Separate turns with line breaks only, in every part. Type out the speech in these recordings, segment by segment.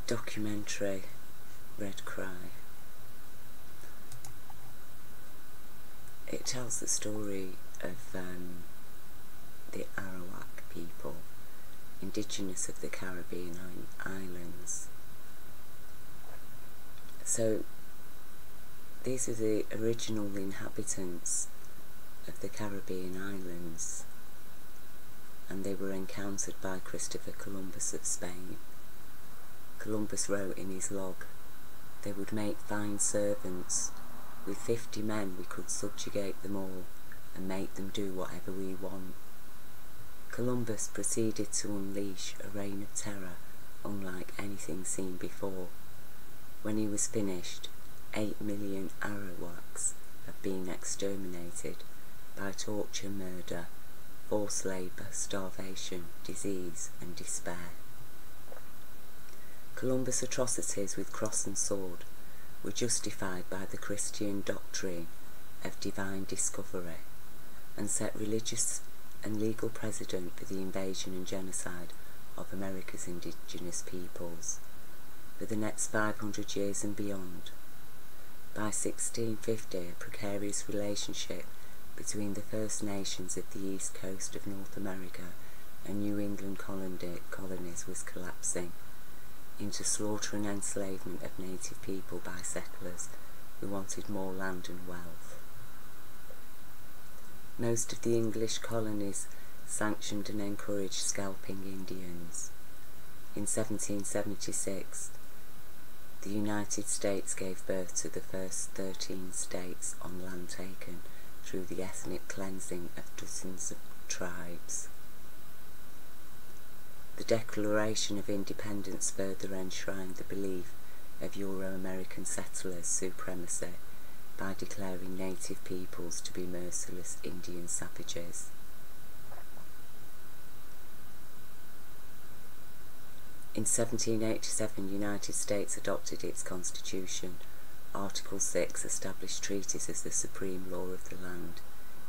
documentary Red Cry. It tells the story of the Arawak people, indigenous of the Caribbean islands. So these are the original inhabitants of the Caribbean islands, and they were encountered by Christopher Columbus of Spain. Columbus wrote in his log, "They would make fine servants. With 50 men we could subjugate them all and make them do whatever we want." Columbus proceeded to unleash a reign of terror unlike anything seen before. When he was finished, 8 million Arawaks have been exterminated by torture, murder, forced labour, starvation, disease and despair. Columbus' atrocities with cross and sword were justified by the Christian doctrine of divine discovery, and set religious and legal precedent for the invasion and genocide of America's indigenous peoples for the next 500 years and beyond. By 1650, a precarious relationship between the First Nations of the east coast of North America and New England colonies was collapsing into slaughter and enslavement of native people by settlers who wanted more land and wealth. Most of the English colonies sanctioned and encouraged scalping Indians. In 1776, the United States gave birth to the first 13 states on land taken through the ethnic cleansing of dozens of tribes. The Declaration of Independence further enshrined the belief of Euro-American settlers' supremacy by declaring native peoples to be merciless Indian savages. In 1787, the United States adopted its Constitution. Article 6 established treaties as the supreme law of the land.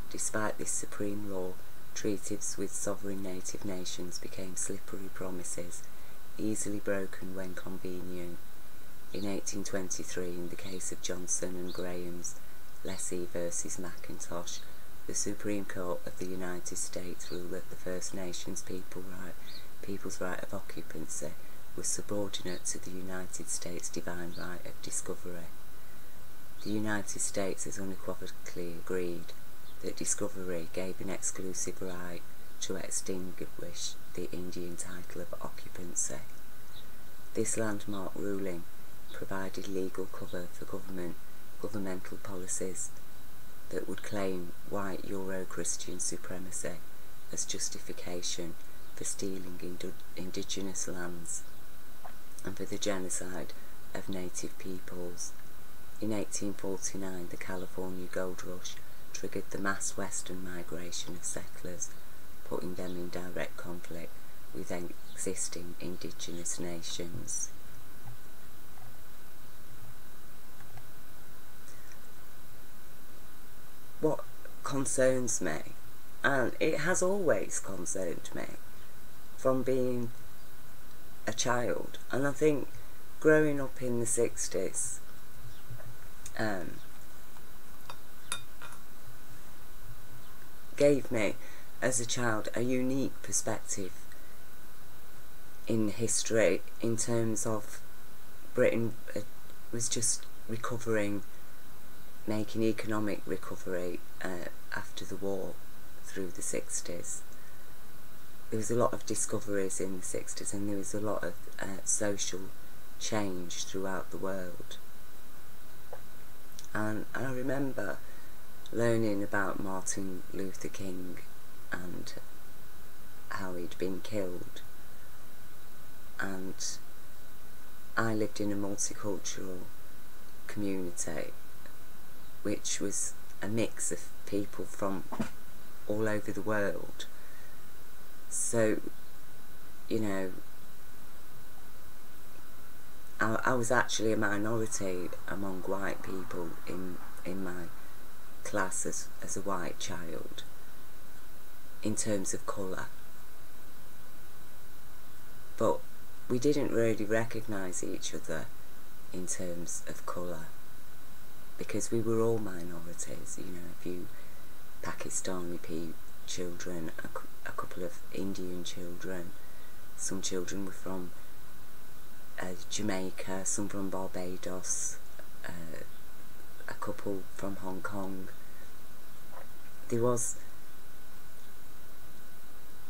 Despite this supreme law, treaties with sovereign native nations became slippery promises, easily broken when convenient. In 1823, in the case of Johnson and Graham's Lessee versus McIntosh, the Supreme Court of the United States ruled that the First Nations people's right of occupancy was subordinate to the United States' divine right of discovery. The United States has unequivocally agreed that discovery gave an exclusive right to extinguish the Indian title of occupancy. This landmark ruling provided legal cover for governmental policies that would claim white Euro-Christian supremacy as justification for stealing indigenous lands and for the genocide of native peoples. In 1849, the California Gold Rush triggered the mass western migration of settlers, putting them in direct conflict with existing indigenous nations. What concerns me, and it has always concerned me from being a child, and I think growing up in the 60s, gave me, as a child, a unique perspective in history in terms of Britain was just recovering, making economic recovery after the war through the 60s. There was a lot of discoveries in the 60s, and there was a lot of social change throughout the world. And I remember learning about Martin Luther King and how he'd been killed. And I lived in a multicultural community which was a mix of people from all over the world. So, you know, I was actually a minority among white people in my class as a white child in terms of colour. But we didn't really recognise each other in terms of colour, because we were all minorities, you know, a few Pakistani children, a couple of Indian children, some children were from Jamaica, some from Barbados, a couple from Hong Kong. There was,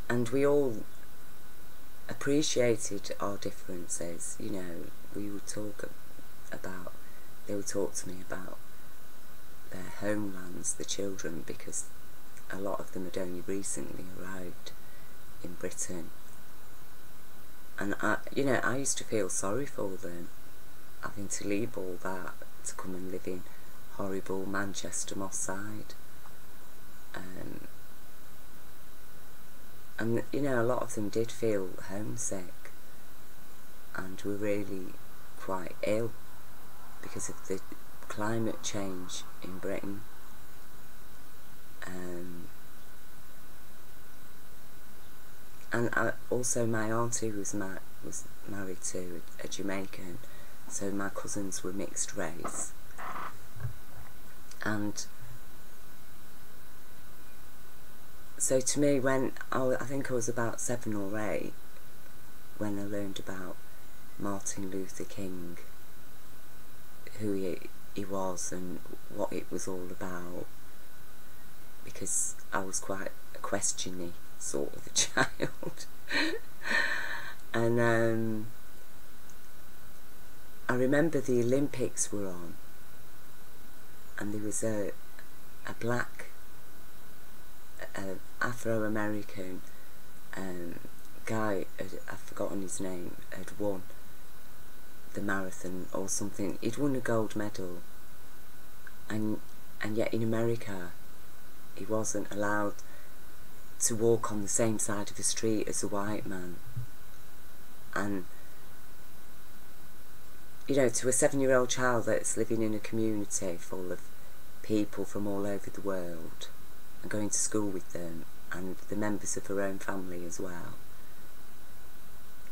and we all appreciated our differences, you know. We would talk about, they would talk to me about their homelands, the children, because a lot of them had only recently arrived in Britain. And you know, I used to feel sorry for them, having to leave all that to come and live in horrible Manchester Moss Side. And you know, a lot of them did feel homesick and were really quite ill because of the climate change in Britain. And also my auntie was married to a Jamaican, so my cousins were mixed race. And so to me, when I think I was about 7 or 8 when I learned about Martin Luther King, who he was and what it was all about, because I was quite a questiony sort of a child. And I remember the Olympics were on, and there was a black Afro-American guy, I've forgotten his name, had won the marathon or something. He'd won a gold medal, and yet in America he wasn't allowed to walk on the same side of the street as a white man. And you know, to a 7-year-old child that's living in a community full of people from all over the world and going to school with them, and the members of her own family as well,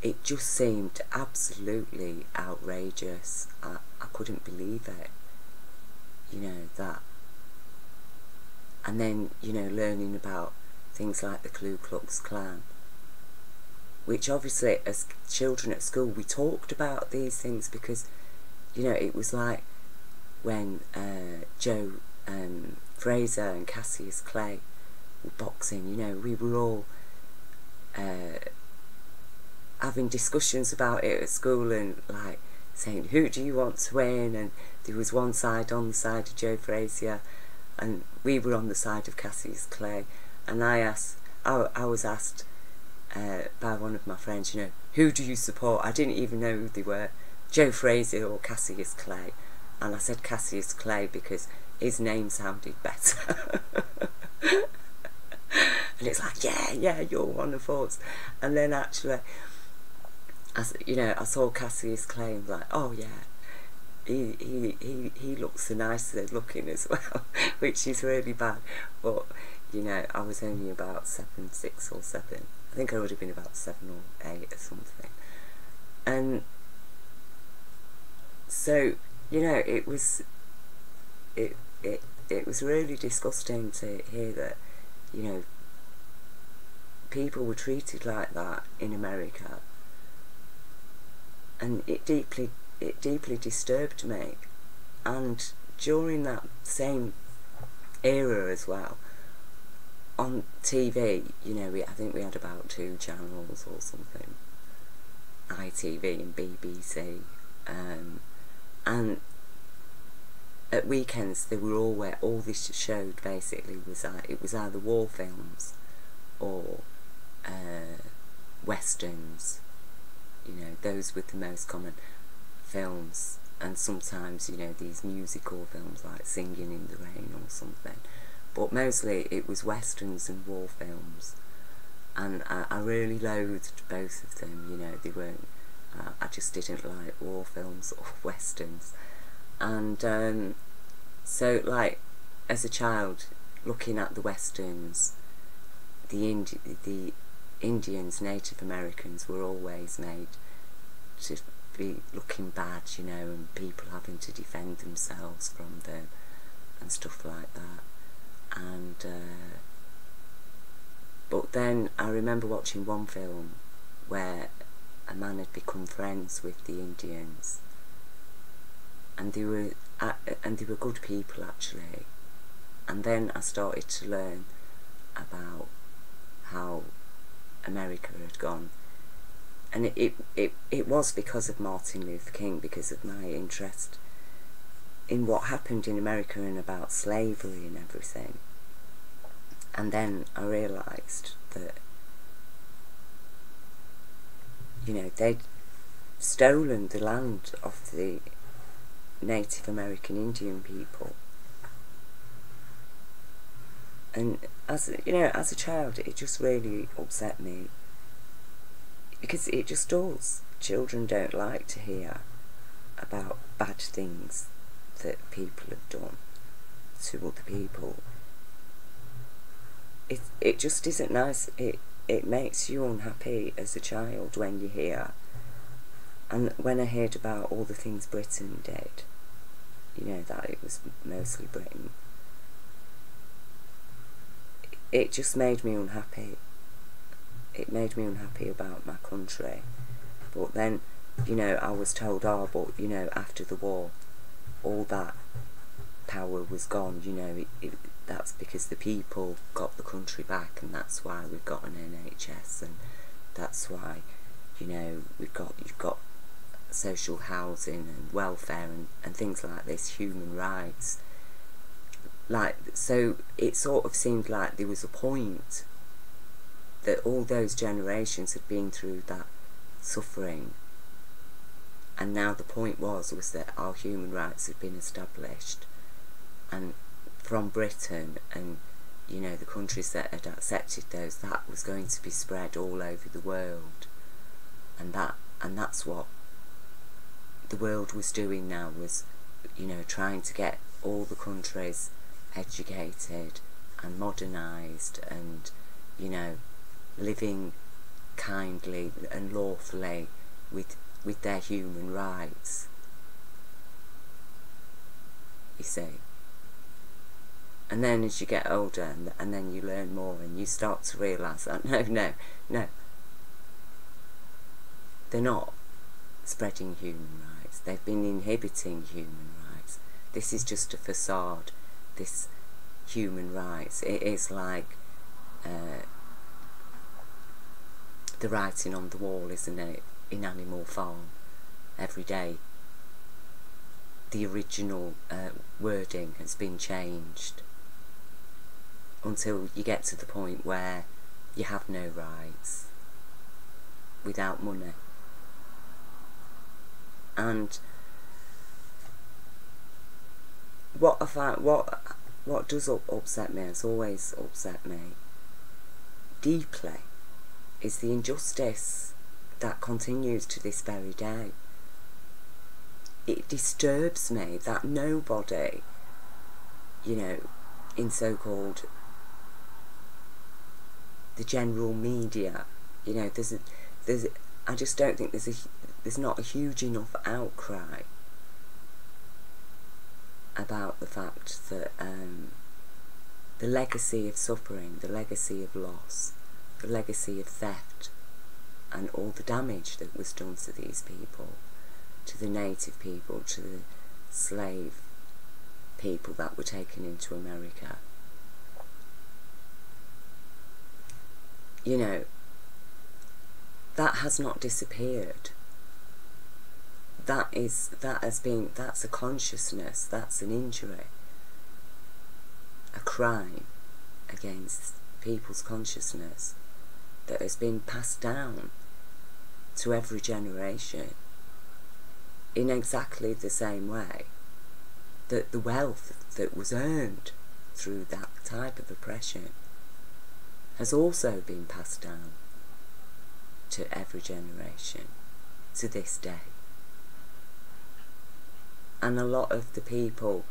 it just seemed absolutely outrageous. I couldn't believe it, you know, that. And then, you know, learning about things like the Ku Klux Klan, which obviously as children at school we talked about these things, because, you know, it was like when Joe Fraser and Cassius Clay were boxing, you know, we were all having discussions about it at school and like saying, who do you want to win? And there was one side on the side of Joe Frazier and we were on the side of Cassius Clay. And I was asked by one of my friends, you know, who do you support? I didn't even know who they were, Joe Frazier or Cassius Clay. And I said Cassius Clay because his name sounded better. And it's like, yeah, you're one of us. And then actually, you know, I saw Cassius Clay and was like, oh yeah, he looks the nicer looking as well, which is really bad. But you know, I was only about 6 or 7. I think I would have been about 7 or 8 or something. And so, you know, it was really disgusting to hear that, you know, people were treated like that in America, and it deeply disturbed me. And during that same era as well, on TV, you know, I think we had about 2 channels or something, ITV and BBC, and at weekends they were all this showed basically was it was either war films or westerns. You know, those were the most common films, and sometimes, you know, these musical films like Singing in the Rain or something. But mostly it was westerns and war films, and I really loathed both of them. You know, they weren't. I just didn't like war films or westerns, and so like as a child, looking at the westerns, the Indians, Native Americans were always made to be looking bad, you know, and people having to defend themselves from them and stuff like that. And but then I remember watching one film where a man had become friends with the Indians, and they were good people actually. And then I started to learn about how America had gone, and it was because of Martin Luther King, because of my interest in what happened in America and about slavery and everything. And then I realised that, you know, they'd stolen the land of the Native American Indian people. And as a child, it just really upset me, because it just does. Children don't like to hear about bad things that people have done to other people. It just isn't nice. It makes you unhappy as a child when you hear. And when I heard about all the things Britain did, you know, that it was mostly Britain, it just made me unhappy. It made me unhappy about my country. But then, you know, I was told, oh, but, you know, after the war, all that power was gone, you know, that's because the people got the country back, and that's why we've got an NHS, and that's why, you know, you've got social housing and welfare and things like this, human rights. Like, so it sort of seemed like there was a point that all those generations had been through that suffering, and now the point was that our human rights had been established, and from Britain and, you know, the countries that had accepted those, that was going to be spread all over the world, and that's what the world was doing now, was, you know, trying to get all the countries educated and modernised, and, you know, living kindly and lawfully with their human rights, you see. And then as you get older, and then you learn more, and you start to realise that no, they're not spreading human rights. They've been inhibiting human rights. This is just a facade, this human rights. It is like the writing on the wall, isn't it, in Animal Farm? Every day the original wording has been changed, until you get to the point where you have no rights without money. And what I find, what does upset me, has always upset me deeply, is the injustice that continues to this very day. It disturbs me that nobody, you know, in so-called the general media, you know, I just don't think there's not a huge enough outcry about the fact that the legacy of suffering, the legacy of loss, the legacy of theft, and all the damage that was done to these people, to the native people, to the slave people that were taken into America. You know, that has not disappeared. That's a consciousness, that's an injury, a crime against people's consciousness that has been passed down to every generation in exactly the same way that the wealth that was earned through that type of oppression has also been passed down to every generation to this day. And a lot of the people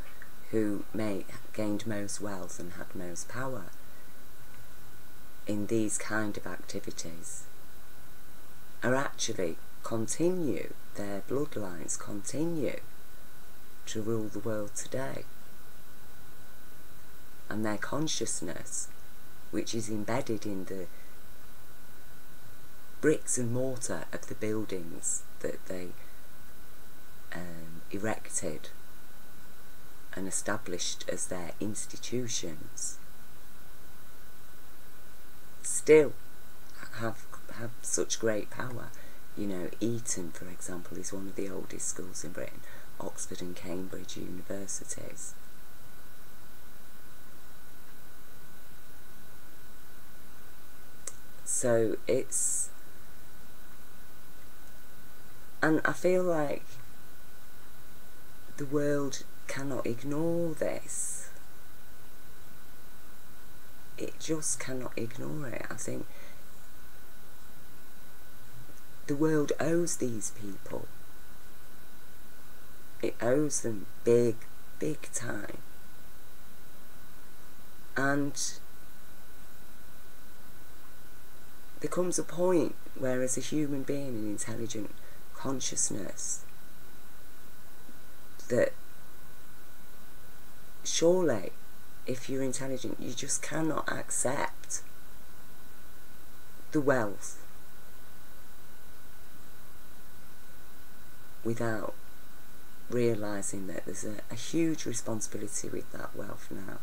who gained most wealth and had most power in these kind of activities are actually continue, their bloodlines continue to rule the world today. And their consciousness, which is embedded in the bricks and mortar of the buildings that they erected and established as their institutions, still have such great power. You know, Eton, for example, is one of the oldest schools in Britain, Oxford and Cambridge universities. So it's, and I feel like the world cannot ignore this. It just cannot ignore it. I think the world owes these people. It owes them big, big time. And there comes a point where, as a human being, an intelligent consciousness, that surely, if you're intelligent, you just cannot accept the wealth without realising that there's a huge responsibility with that wealth now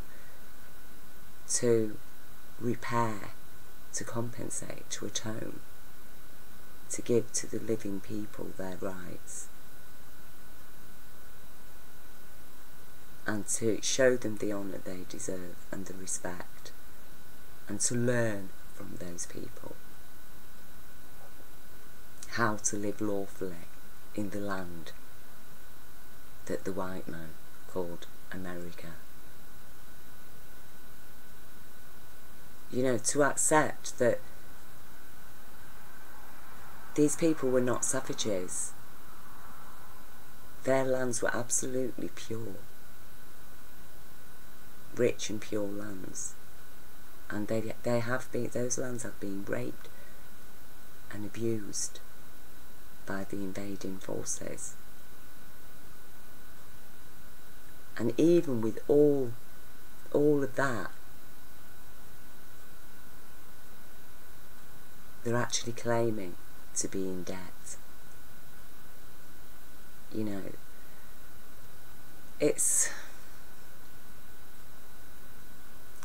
to repair, to compensate, to atone, to give to the living people their rights, and to show them the honour they deserve and the respect, and to learn from those people how to live lawfully in the land that the white man called America. You know, to accept that these people were not savages. Their lands were absolutely pure, rich and pure lands, and they have been, those lands have been raped and abused by the invading forces. And even with all of that, they're actually claiming to be in debt. You know, it's,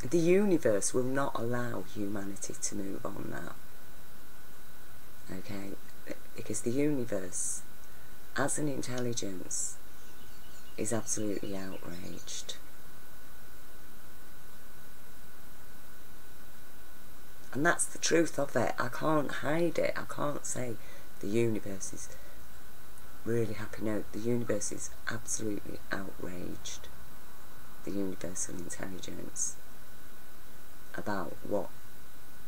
the universe will not allow humanity to move on now. Okay? Because the universe, as an intelligence, is absolutely outraged. And that's the truth of it. I can't hide it. I can't say the universe is really happy. No, the universe is absolutely outraged. The universal intelligence about what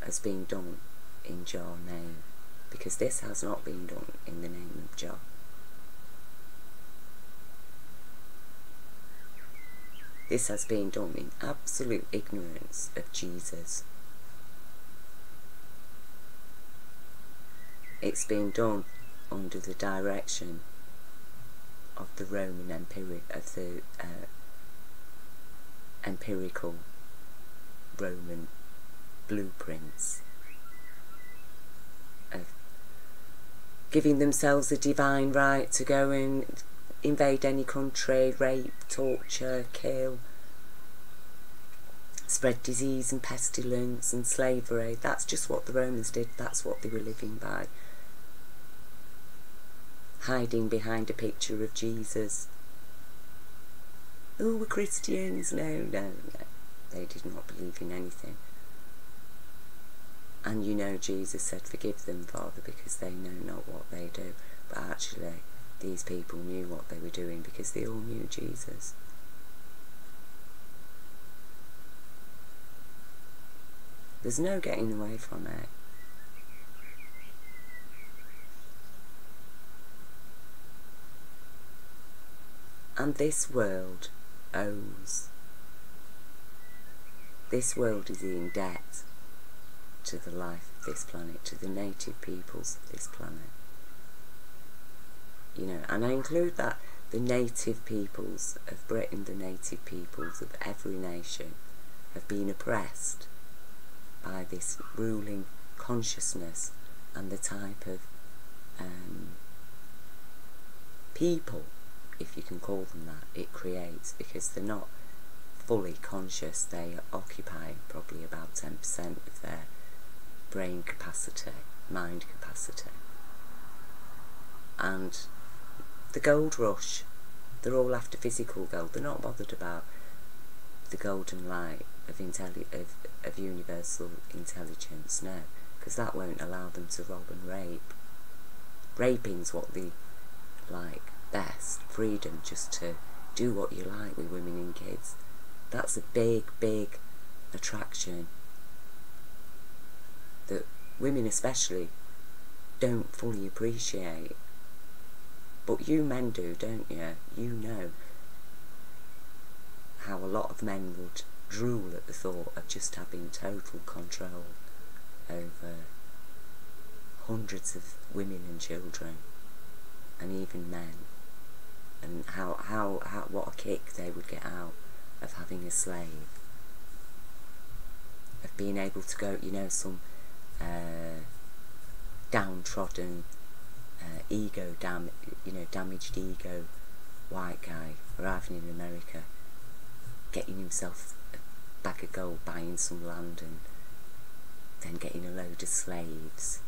has been done in Jah's name. Because this has not been done in the name of Jah. This has been done in absolute ignorance of Jesus. It's been done under the direction of the Roman empirical Roman blueprints of giving themselves a divine right to go and invade any country, rape, torture, kill, spread disease and pestilence and slavery. That's just what the Romans did. That's what they were living by. Hiding behind a picture of Jesus. Oh, we're Christians. No. They did not believe in anything. And you know, Jesus said, forgive them, Father, because they know not what they do. But actually, these people knew what they were doing because they all knew Jesus. There's no getting away from it. And this world owes. This world is in debt to the life of this planet, to the native peoples of this planet. you know, and I include that the native peoples of Britain, the native peoples of every nation, have been oppressed by this ruling consciousness and the type of people, if you can call them that, it creates, because they're not fully conscious. They occupy probably about 10% of their brain capacity, mind capacity. And the gold rush, they're all after physical gold. They're not bothered about the golden light of universal intelligence, no, because that won't allow them to rob and rape. Raping's what they like best, freedom just to do what you like with women and kids. That's a big, big attraction that women especially don't fully appreciate. But you men do, don't you? You know how a lot of men would drool at the thought of just having total control over hundreds of women and children, and even men, and how what a kick they would get out of having a slave, of being able to go, you know, some downtrodden, damaged ego white guy arriving in America, getting himself a bag of gold, buying some land, and then getting a load of slaves.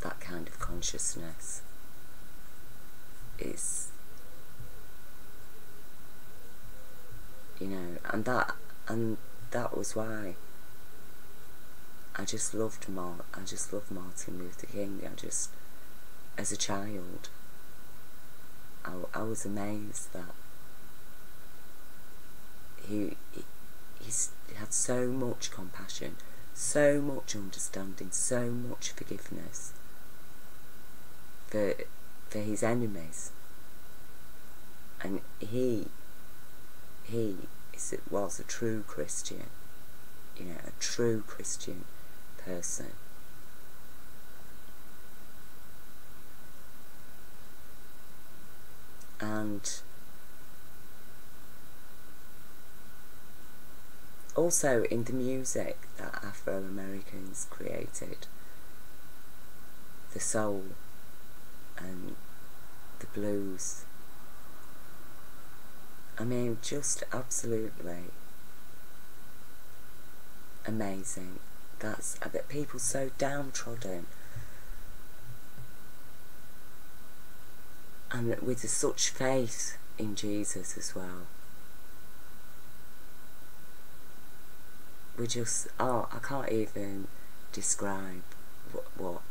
That kind of consciousness is, you know, and that was why I just loved Martin Luther King. As a child, I was amazed that he had so much compassion, so much understanding, so much forgiveness for his enemies, and he was a true Christian, you know, a true Christian person. And also in the music that Afro-Americans created, the soul and the blues, I mean, just absolutely amazing. I bet people so downtrodden, and with such faith in Jesus as well. We just, I can't even describe what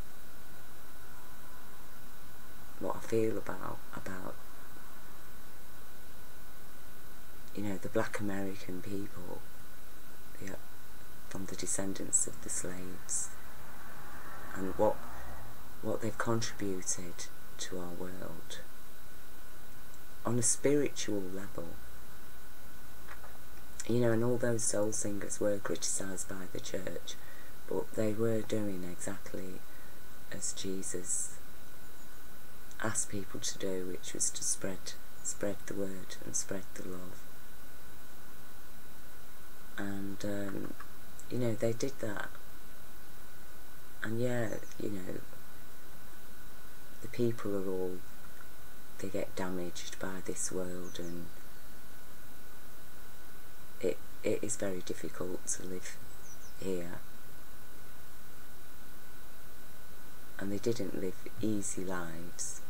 I feel about, you know, the black American people, from the descendants of the slaves, and what they've contributed to our world on a spiritual level. You know, and all those soul singers were criticised by the church, but they were doing exactly as Jesus asked people to do, which was to spread the word and spread the love. And you know, they did that. And yeah, you know, the people are all, they get damaged by this world, and it is very difficult to live here. And they didn't live easy lives,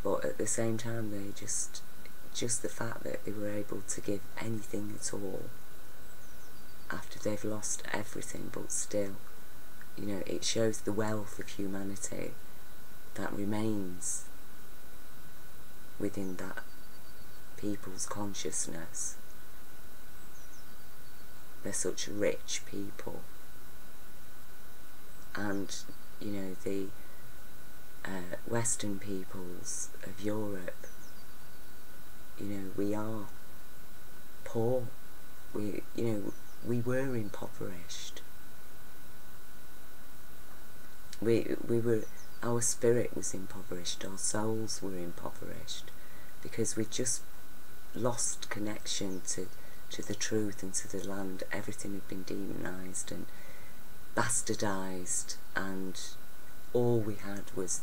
but at the same time, they just the fact that they were able to give anything at all after they've lost everything, but still, you know, it shows the wealth of humanity that remains within that people's consciousness. They're such rich people. And, you know, the Western peoples of Europe, you know, we are poor. We were impoverished. We were our spirit was impoverished, our souls were impoverished, because we'd just lost connection to the truth and to the land. Everything had been demonised and bastardised, and all we had was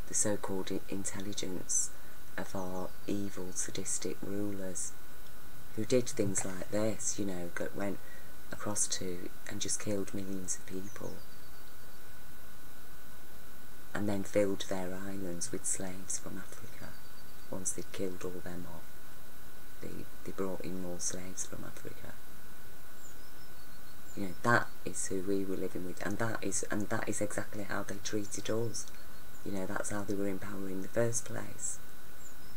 the so-called intelligence of our evil, sadistic rulers, who did things like this, you know, went across to and just killed millions of people, and then filled their islands with slaves from Africa. Once they'd killed all them off, they brought in more slaves from Africa. You know, that is who we were living with, and that is exactly how they treated us. You know, that's how they were in power in the first place.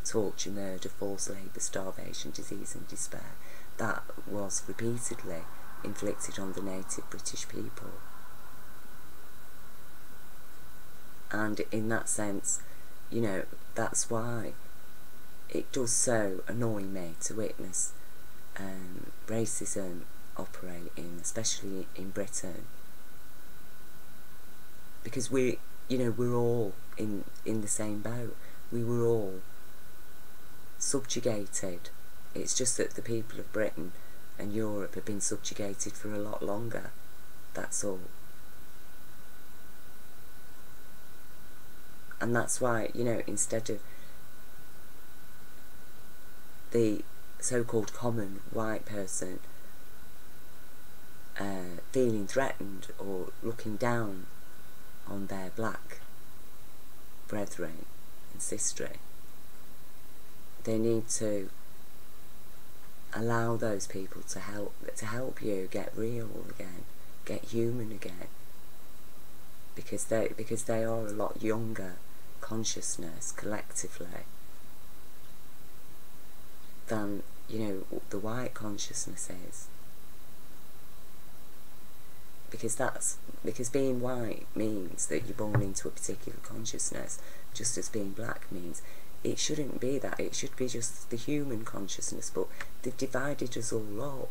Torture, murder, forced labour, starvation, disease and despair. That was repeatedly inflicted on the native British people. And in that sense, you know, that's why it does so annoy me to witness racism operating, especially in Britain, because we're all in the same boat. We were all subjugated. It's just that the people of Britain and Europe have been subjugated for a lot longer. That's all. And that's why, you know, instead of the so-called common white person feeling threatened or looking down on their black brethren and sister, they need to allow those people to help you get real again, get human again, because they are a lot younger consciousness collectively than, you know, the white consciousness is. Because being white means that you're born into a particular consciousness, just as being black means. It shouldn't be that. It should be just the human consciousness, but they've divided us all up,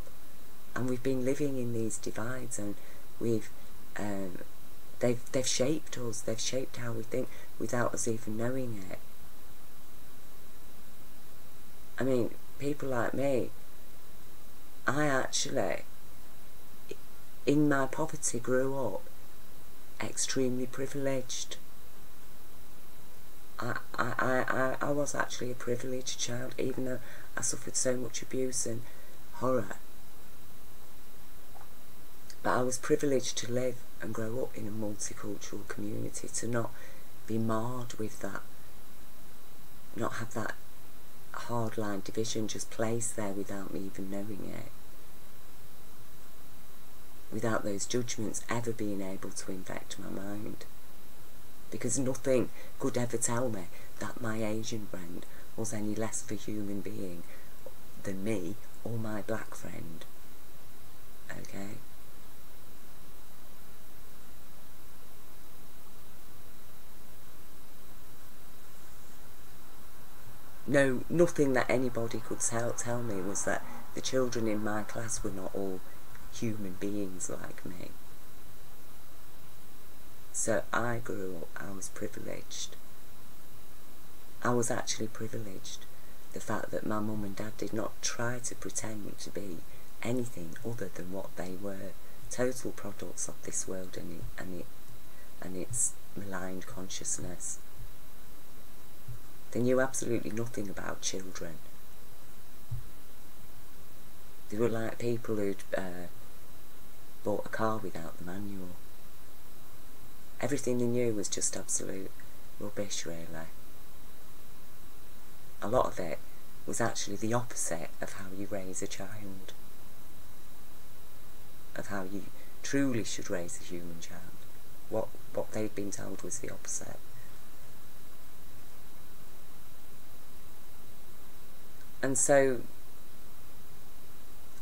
and we've been living in these divides, and they've shaped us. They've shaped how we think without us even knowing it. I mean, people like me, I actually, in my poverty, grew up extremely privileged. I was actually a privileged child, even though I suffered so much abuse and horror. But I was privileged to live and grow up in a multicultural community, to not be marred with that, not have that hardline division just placed there without me even knowing it, without those judgments ever being able to infect my mind. Because nothing could ever tell me that my Asian friend was any less of a human being than me or my black friend. Okay? No, nothing that anybody could tell me was that the children in my class were not all human beings like me. So I grew up, I was privileged. I was actually privileged. The fact that my mum and dad did not try to pretend to be anything other than what they were, total products of this world and its maligned consciousness. They knew absolutely nothing about children. They were like people who'd bought a car without the manual. Everything they knew was just absolute rubbish, really. A lot of it was actually the opposite of how you raise a child, of how you truly should raise a human child. What they'd been told was the opposite. And so,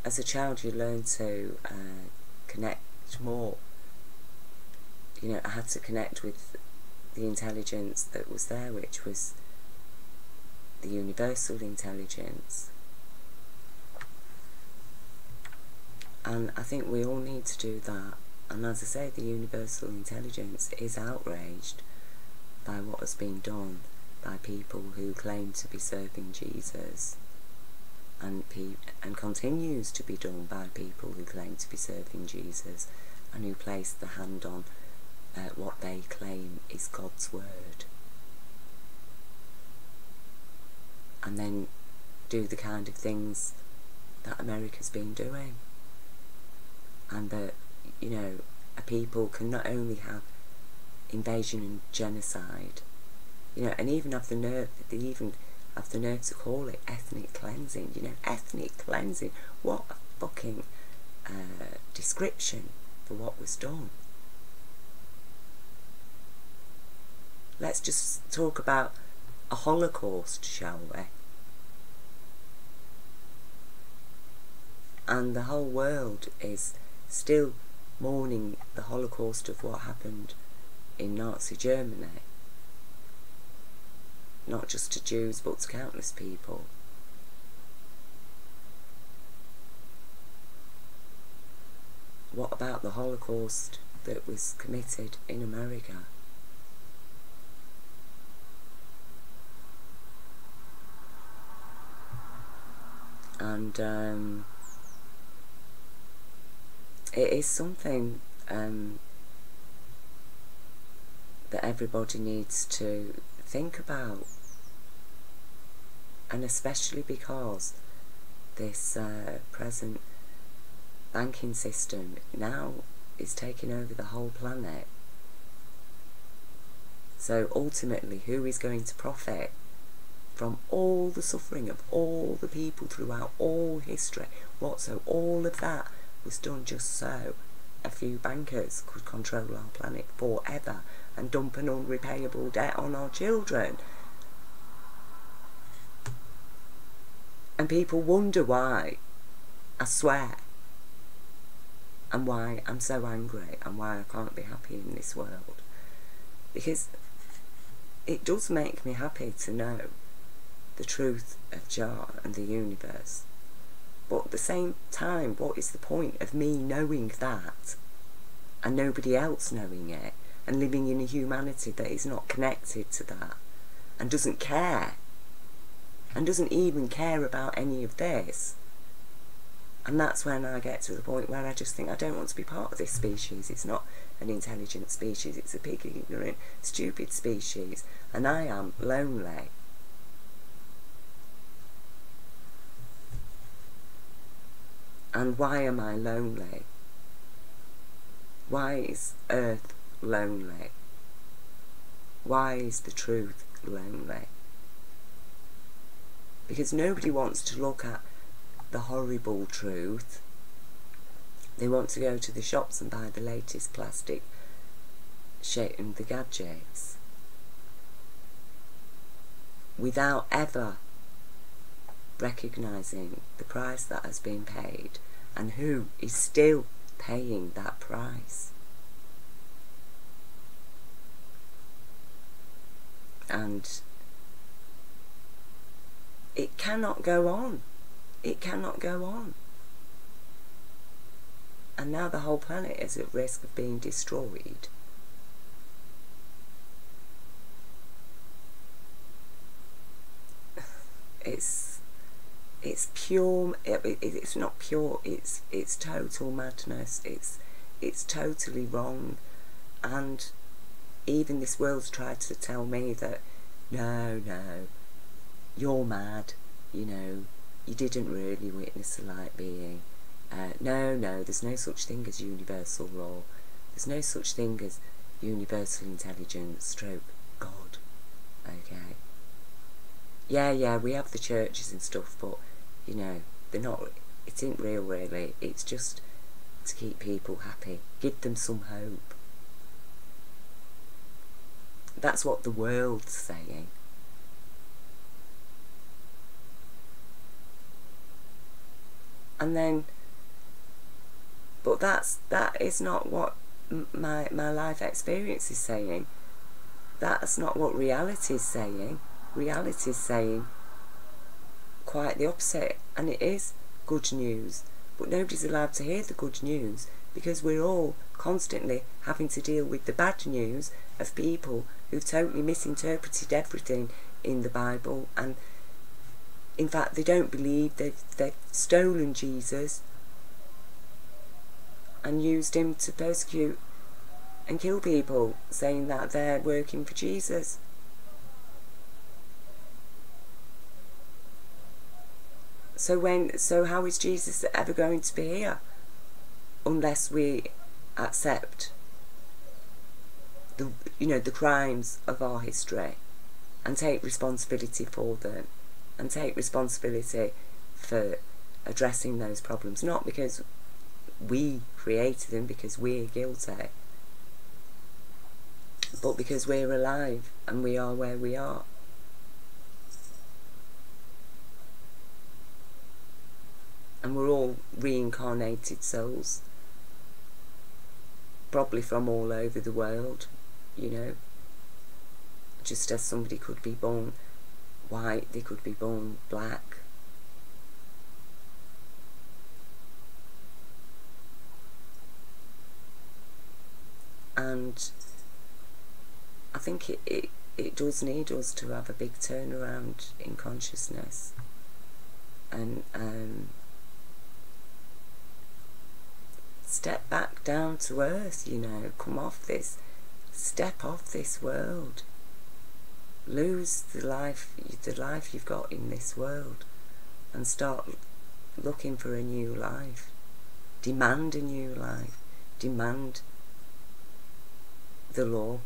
as a child, you learn to connect more. You know, I had to connect with the intelligence that was there, which was the universal intelligence. And I think we all need to do that. And as I say, the universal intelligence is outraged by what has been done by people who claim to be serving Jesus, and continues to be done by people who claim to be serving Jesus, and who place the hand on what they claim is God's word, and then do the kind of things that America's been doing, and that, you know, a people can not only have invasion and genocide, you know, and even have the nerve, they even have the nerve to call it ethnic cleansing. You know, ethnic cleansing. What a fucking description for what was done. Let's just talk about a Holocaust, shall we? And the whole world is still mourning the Holocaust of what happened in Nazi Germany. Not just to Jews, but to countless people. What about the Holocaust that was committed in America? And it is something that everybody needs to think about, and especially because this present banking system now is taking over the whole planet. So ultimately, who is going to profit from all the suffering of all the people throughout all history? So all of that was done just so a few bankers could control our planet forever and dump an unrepayable debt on our children. And people wonder why, I swear, and why I'm so angry and why I can't be happy in this world. Because it does make me happy to know the truth of Jah and the universe. But at the same time, what is the point of me knowing that and nobody else knowing it, and living in a humanity that is not connected to that and doesn't care, and doesn't even care about any of this? And that's when I get to the point where I just think I don't want to be part of this species. It's not an intelligent species, it's a big, ignorant, stupid species, and I am lonely. And why am I lonely? Why is Earth lonely? Why is the truth lonely? Because nobody wants to look at the horrible truth. They want to go to the shops and buy the latest plastic shit and the gadgets, without ever recognising the price that has been paid and who is still paying that price. And it cannot go on. It cannot go on. And now the whole planet is at risk of being destroyed. It's pure. It's not pure. It's total madness. It's totally wrong. And even this world's tried to tell me that no, you're mad. You know, you didn't really witness a light being. No, there's no such thing as universal law. There's no such thing as universal intelligence stroke God. Okay. Yeah, we have the churches and stuff, but, you know, they're not, it isn't real really. It's just to keep people happy. Give them some hope. That's what the world's saying. And then, but that is not what my life experience is saying. That's not what reality is saying. Reality is saying quite the opposite, and it is good news, but nobody's allowed to hear the good news because we're all constantly having to deal with the bad news of people who've totally misinterpreted everything in the Bible, and in fact they don't believe, they've stolen Jesus and used him to persecute and kill people, saying that they're working for Jesus. So how is Jesus ever going to be here unless we accept the crimes of our history and take responsibility for them, and take responsibility for addressing those problems, not because we created them, because we're guilty, but because we're alive and we are where we are. And we're all reincarnated souls, probably from all over the world, just as somebody could be born white, they could be born black. And I think it does need us to have a big turnaround in consciousness, and step back down to earth, come off this, step off this world, lose the life you've got in this world, and start looking for a new life. Demand a new life. Demand the law.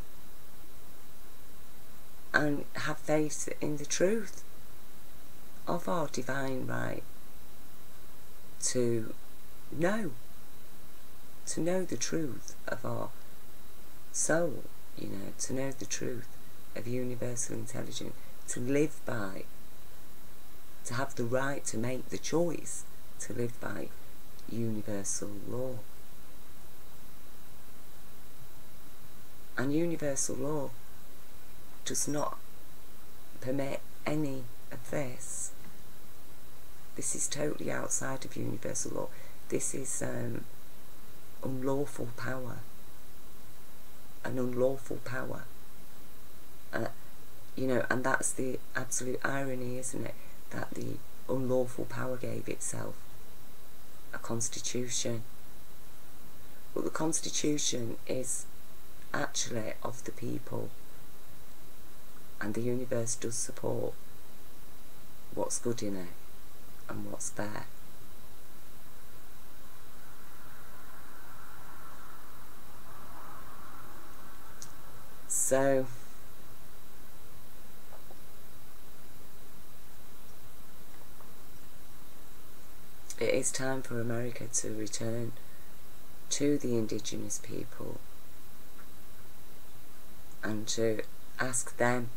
And have faith in the truth of our divine right to know the truth of our soul, to know the truth of universal intelligence, to live by, to have the right to make the choice to live by universal law. And universal law does not permit any of this. This is totally outside of universal law. This is unlawful power. An unlawful power. And that's the absolute irony, isn't it? That the unlawful power gave itself a constitution. But the constitution is actually of the people, and the universe does support what's good in it and what's fair. So it is time for America to return to the indigenous people and to ask them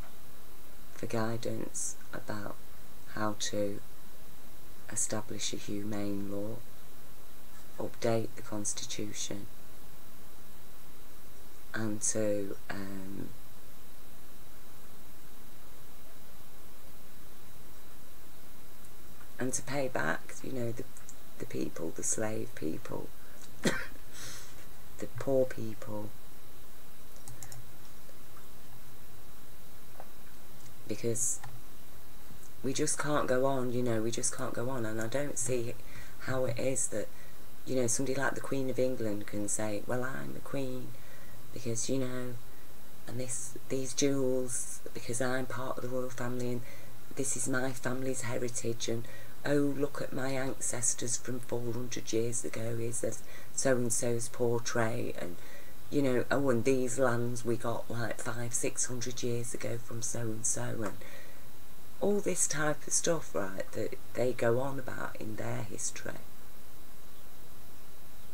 for guidance about how to establish a humane law, update the Constitution, and to pay back, the people, the slave people, the poor people, because we just can't go on, we just can't go on. And I don't see how it is that, somebody like the Queen of England can say, well, I'm the Queen because, and these jewels, because I'm part of the royal family and this is my family's heritage, and oh, look at my ancestors from 400 years ago, is this so-and-so's portrait, and oh, and these lands we got like 500-600 years ago from so-and-so, and all this type of stuff, right, that they go on about in their history.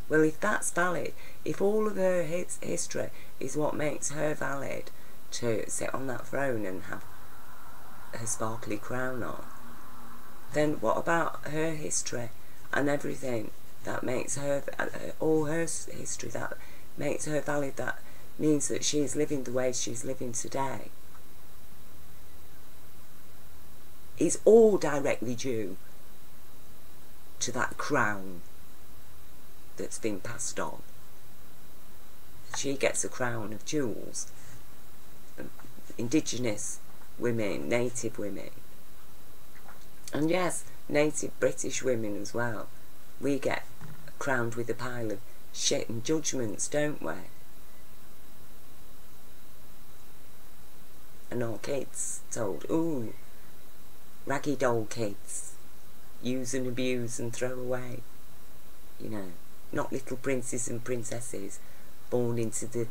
Well, if that's valid, if all of her history is what makes her valid to sit on that throne and have her sparkly crown on, then what about her history and everything that makes her, all her history that makes her valid, that means that she is living the way she's living today, is all directly due to that crown that's been passed on she gets a crown of jewels. Indigenous women, native women, and yes, native British women as well, we get crowned with a pile of shit and judgments, don't we? And our kids told, ooh, raggy doll kids, use and abuse and throw away, you know, not little princes and princesses born into the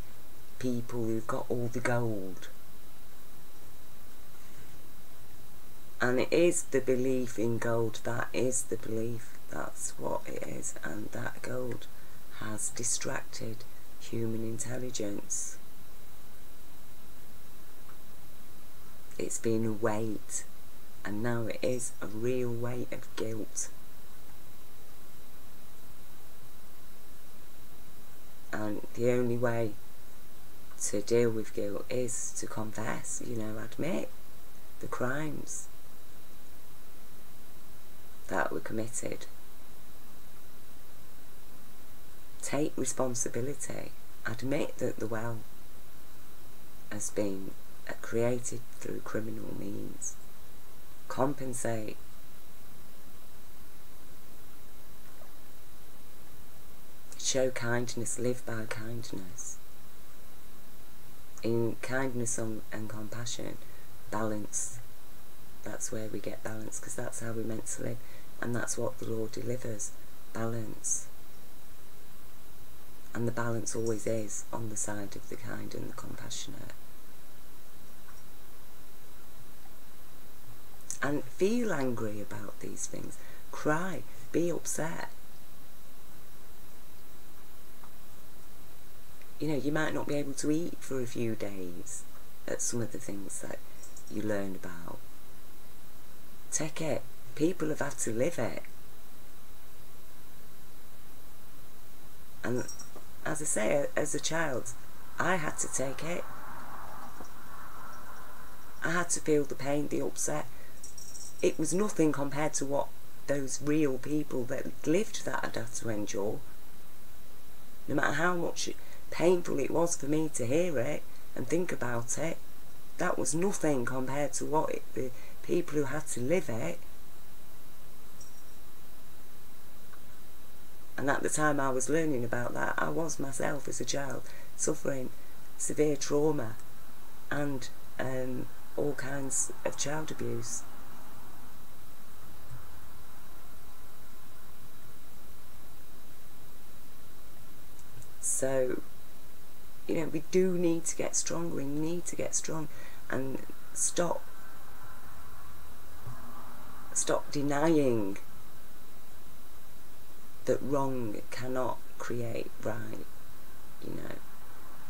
people who've got all the gold. And it is the belief in gold, that is the belief, that's what it is, and that gold has distracted human intelligence. It's been a weight, and now it is a real weight of guilt. And the only way to deal with guilt is to confess, you know, admit the crimes that were committed. Take responsibility. Admit that the well has been created through criminal means. Compensate. Show kindness. Live by kindness. In kindness and compassion, balance. That's where we get balance, because that's how we're meant to live. And that's what the Lord delivers, balance. And the balance always is on the side of the kind and the compassionate. And feel angry about these things. Cry, be upset. You know, you might not be able to eat for a few days at some of the things that you learn about. Take it. People have had to live it. And as I say, as a child, I had to take it. I had to feel the pain, the upset. It was nothing compared to what those real people that lived that had had to endure. No matter how much painful it was for me to hear it and think about it, that was nothing compared to what the people who had to live it. And at the time I was learning about that, I was myself as a child suffering severe trauma and all kinds of child abuse. So, you know, we do need to get stronger. We need to get strong and stop denying that wrong cannot create right. You know,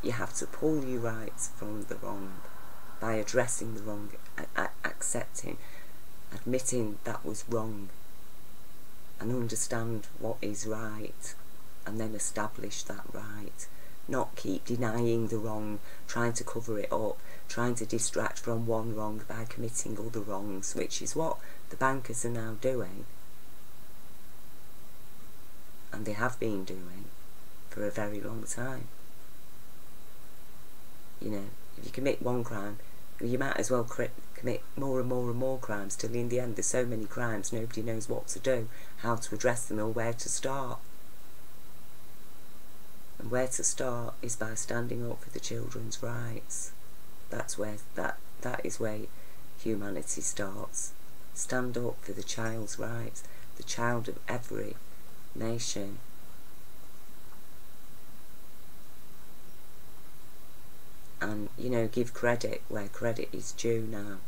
you have to pull your rights from the wrong by addressing the wrong, accepting, admitting that was wrong, and understand what is right, and then establish that right. Not keep denying the wrong, trying to cover it up, trying to distract from one wrong by committing other wrongs, which is what the bankers are now doing. And they have been doing for a very long time. You know, if you commit one crime, you might as well commit more and more and more crimes, till in the end there's so many crimes nobody knows what to do, how to address them, or where to start. And where to start is by standing up for the children's rights. That's where that is where humanity starts. Stand up for the child's rights, the child of every nation. And, you know, give credit where credit is due now.